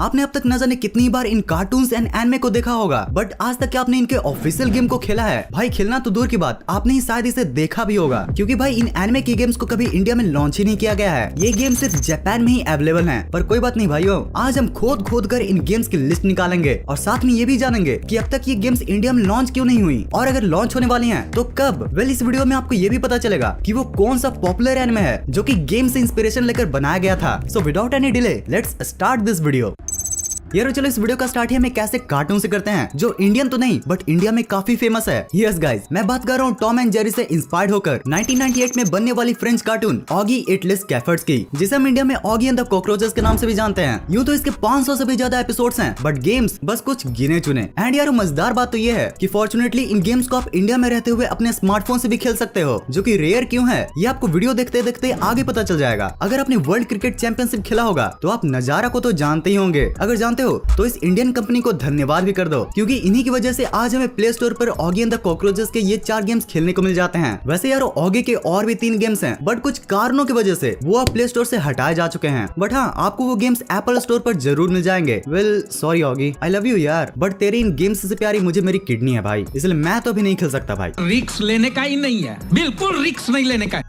आपने अब तक न जाने कितनी बार इन कार्टून्स एंड एनिमे को देखा होगा, बट आज तक आपने इनके ऑफिशियल गेम को खेला है? भाई खेलना तो दूर की बात, आपने ही शायद इसे देखा भी होगा, क्योंकि भाई इन एनिमे की गेम्स को कभी इंडिया में लॉन्च ही नहीं किया गया है। ये गेम सिर्फ जापान में ही अवेलेबल है। पर कोई बात नहीं भाइयों, आज हम खोद खोद कर इन गेम्स की लिस्ट निकालेंगे और साथ में ये भी जानेंगे कि अब तक ये गेम्स इंडिया में लॉन्च क्यों नहीं हुई, और अगर लॉन्च होने वाली हैं तो कब। वेल, इस वीडियो में आपको ये भी पता चलेगा कि वो कौन सा पॉपुलर एनिमे है जो कि गेम से इंस्पिरेशन लेकर बनाया गया था। So without any delay let's start this video. यार चलो इस वीडियो का स्टार्ट ही हमें कैसे कार्टून से करते हैं जो इंडियन तो नहीं बट इंडिया में काफी फेमस है। यस गाइस, मैं बात कर रहा हूँ टॉम एंड जेरी से इंस्पायर्ड होकर 1998 में बनने वाली फ्रेंच कार्टून ऑगी इट लिस्ट कैफर्ड्स की, जिसे हम इंडिया में ऑगी एंड द कॉकरोचेस के नाम से भी जानते हैं। यूँ तो इसके 500 से भी ज्यादा एपिसोड्स हैं, बट गेम्स बस कुछ गिने चुने। एंड यार मजेदार बात तो ये है कि फॉर्चुनेटली इन गेम्स को आप इंडिया में रहते हुए अपने स्मार्टफोन से भी खेल सकते हो, जो कि रेयर क्यों है ये आपको वीडियो देखते देखते आगे पता चल जाएगा। अगर आपने वर्ल्ड क्रिकेट चैंपियनशिप खेला होगा तो आप नजारा को तो जानते ही होंगे। अगर जानते हो तो इस इंडियन कंपनी को धन्यवाद भी कर दो, क्योंकि इन्हीं की वजह से आज हमें प्ले स्टोर पर ऑगी एंड द कॉकरोचेस के ये 4 गेम्स खेलने को मिल जाते हैं। वैसे यार ऑगी के और भी 3 गेम्स हैं, बट कुछ कारणों की वजह से वो अब प्ले स्टोर से हटाए जा चुके हैं। बट हाँ, आपको वो गेम्स एप्पल स्टोर पर जरूर मिल जाएंगे। Well sorry Oggy, I love you यार, बट तेरी इन गेम्स से प्यारी मुझे मेरी किडनी है भाई, इसलिए मैं तो अभी नहीं खेल सकता भाई। रिक्स लेने का ही नहीं है, बिल्कुल रिक्स नहीं लेने का।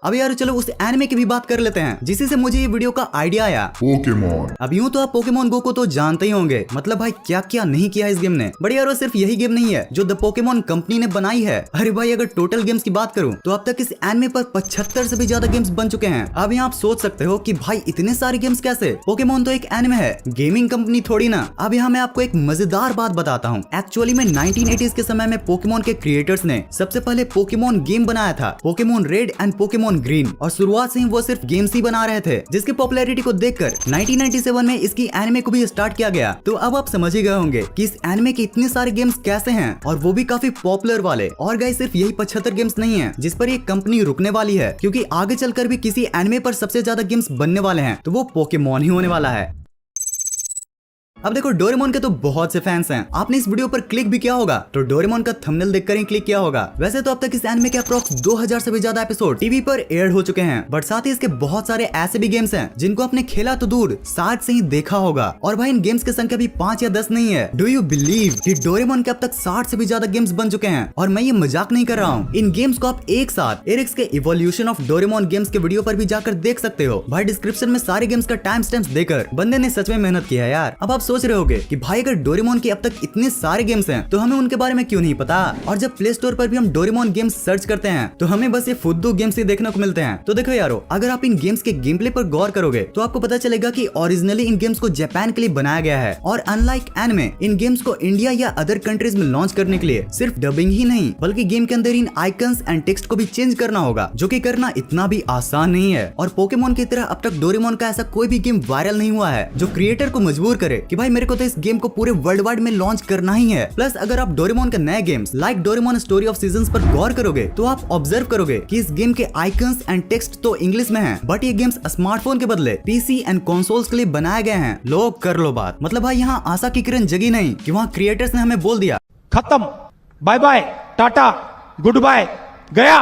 अब यार चलो उस एनिमे की भी बात कर लेते हैं जिसी से मुझे ये वीडियो का आइडिया आया, पोकेमॉन। अब यूं तो आप पोकेमॉन गो को तो जानते ही होंगे, मतलब भाई क्या क्या नहीं किया इस गेम ने। बट यार वो सिर्फ यही गेम नहीं है जो द पोकेमॉन कंपनी ने बनाई है। अरे भाई अगर टोटल गेम्स की बात करूं तो अब तक इस एनिमे पर 75 से भी ज्यादा गेम्स बन चुके हैं। अब यहाँ आप सोच सकते हो कि भाई इतने सारे गेम्स कैसे, पोकेमॉन तो एक एनिमे है, गेमिंग कंपनी थोड़ी ना। अब यहाँ मैं आपको एक मजेदार बात बताता हूँ। एक्चुअली में 1980s के समय में पोकेमॉन के क्रिएटर्स ने सबसे पहले पोकेमॉन गेम बनाया था, Pokemon red and Pokemon green, और शुरुआत से ही वो सिर्फ गेम्स ही बना रहे थे, जिसकी पॉपुलैरिटी को देखकर 1997 में इसकी एनिमे को भी स्टार्ट किया गया। तो अब आप समझ ही गए होंगे कि इस एनिमे के इतने सारे गेम्स कैसे हैं, और वो भी काफी पॉपुलर वाले। और गाइस सिर्फ यही 75 गेम्स नहीं है जिस पर ये कंपनी रुकने वाली है, क्योंकि आगे चलकर भी किसी एनिमे पर सबसे ज्यादा गेम्स बनने वाले हैं तो वो पोकेमॉन ही होने वाला है। अब देखो डोरेमोन के तो बहुत से फैंस हैं, आपने इस वीडियो पर क्लिक भी किया होगा तो डोरेमोन का थंबनेल देखकर ही क्लिक किया होगा। वैसे तो अब तक इस एनिमे के अप्रोक्स 2000 से भी ज्यादा एपिसोड टीवी पर एयर हो चुके हैं, बट साथ ही इसके बहुत सारे ऐसे भी गेम्स हैं जिनको आपने खेला तो दूर साथ से ही देखा होगा। और भाई इन गेम्स की संख्या भी 5 या 10 नहीं है। डू यू बिलीव कि डोरेमोन के अब तक 60 से भी ज्यादा गेम्स बन चुके हैं, और मैं ये मजाक नहीं कर रहा हूँ। इन गेम्स को आप एक साथ एरिक्स के इवोल्यूशन ऑफ डोरेमोन गेम्स के वीडियो पर भी जाकर देख सकते हो। भाई डिस्क्रिप्शन में सारे गेम्स का टाइम स्टैम्प्स देकर बंदे ने सच में मेहनत की है यार। अब आप सोच रहे होगे कि भाई अगर डोरेमोन के अब तक इतने सारे गेम्स हैं तो हमें उनके बारे में क्यों नहीं पता। और जब प्ले स्टोर पर भी हम डोरेमोन गेम्स सर्च करते हैं तो हमें बस ये फुद्दू गेम्स ही देखने को मिलते हैं। तो देखो यारो, अगर आप इन गेम्स के गेम प्ले पर गौर करोगे तो आपको पता चलेगा कि ओरिजिनली इन गेम्स को जापान के लिए बनाया गया है, और अनलाइक एनिमे इन गेम्स को इंडिया या अदर कंट्रीज में लॉन्च करने के लिए सिर्फ डबिंग ही नहीं बल्कि गेम के अंदर इन आइकन्स एंड टेक्स्ट को भी चेंज करना होगा, जो कि करना इतना भी आसान नहीं है। और पोकेमॉन की तरह अब तक डोरेमोन का ऐसा कोई भी गेम वायरल नहीं हुआ है जो क्रिएटर को मजबूर करे कि भाई मेरे को तो इस गेम को पूरे वर्ल्ड वाइड में लॉन्च करना ही है। प्लस अगर आप डोरेमोन के नए games like Doraemon story of seasons पर गौर करोगे तो आप ऑब्जर्व करोगे कि इस गेम के आइकन्स एंड टेक्स्ट तो इंग्लिश में हैं, बट ये गेम्स स्मार्टफोन के बदले पीसी एंड कंसोल्स के लिए बनाए गए हैं। लो कर लो बात, मतलब भाई यहाँ आशा की किरण जगी नहीं कि वहाँ क्रिएटर्स ने हमें बोल दिया खत्म, bye bye, tata, goodbye, गया।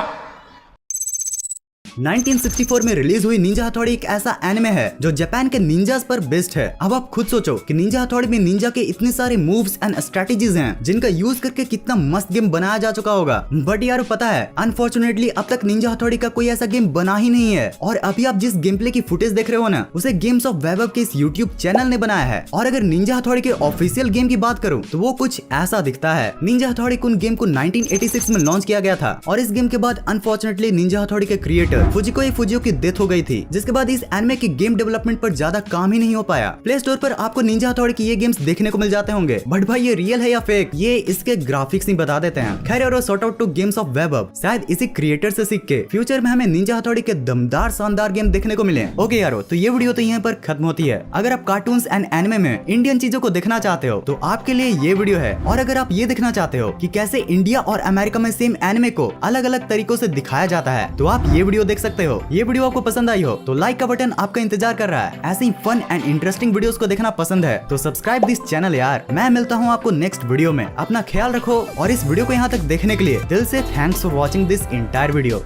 1964 में रिलीज हुई निंजा हथौड़ी एक ऐसा एनिमे है जो जापान के निंजास पर बेस्ड है। अब आप खुद सोचो कि निंजा हथौड़ी में निंजा के इतने सारे मूव्स एंड स्ट्रेटेजीज हैं जिनका यूज करके कितना मस्त गेम बनाया जा चुका होगा। बट यार पता है अनफॉर्चुनेटली अब तक निंजा हथौड़ी का कोई ऐसा गेम बना ही नहीं है। और अभी आप जिस गेम प्ले की फुटेज देख रहे हो ना, उसे गेम्स ऑफ वैभव के इस यूट्यूब चैनल ने बनाया है। और अगर निंजा हथौड़ी के ऑफिशियल गेम की बात करूं तो वो कुछ ऐसा दिखता है। निंजा हथौड़ी कुन गेम को 1986 में लॉन्च किया गया था, और इस गेम के बाद अनफॉर्चुनेटली निंजा हथौड़ी के क्रिएटर फुजिको की डेथ हो गई थी, जिसके बाद इस एनिमे के गेम डेवलपमेंट पर ज्यादा काम ही नहीं हो पाया। प्ले स्टोर पर आपको निंजा हथौड़ी की ये गेम्स देखने को मिल जाते होंगे, बट भाई ये रियल है या फेक ये इसके ग्राफिक्स ही बता देते हैं। खैर और sort out to games of Vaibhav शायद इसी क्रिएटर से सीख के फ्यूचर में हमें निंजा हथौड़ी के दमदार शानदार गेम देखने को मिले। ओके यारो, तो ये वीडियो तो यहाँ पर खत्म होती है। अगर आप कार्टून्स एंड एनिमे में इंडियन चीजों को देखना चाहते हो तो आपके लिए ये वीडियो है। और अगर आप ये देखना चाहते हो कि कैसे इंडिया और अमेरिका में सेम एनिमे को अलग अलग तरीकों से दिखाया जाता है तो आप ये वीडियो देख सकते हो। ये वीडियो आपको पसंद आई हो तो लाइक का बटन आपका इंतजार कर रहा है। ऐसे ही फन एंड इंटरेस्टिंग वीडियोस को देखना पसंद है तो सब्सक्राइब दिस चैनल यार। मैं मिलता हूँ आपको नेक्स्ट वीडियो में। अपना ख्याल रखो, और इस वीडियो को यहाँ तक देखने के लिए दिल से thanks for watching this entire video.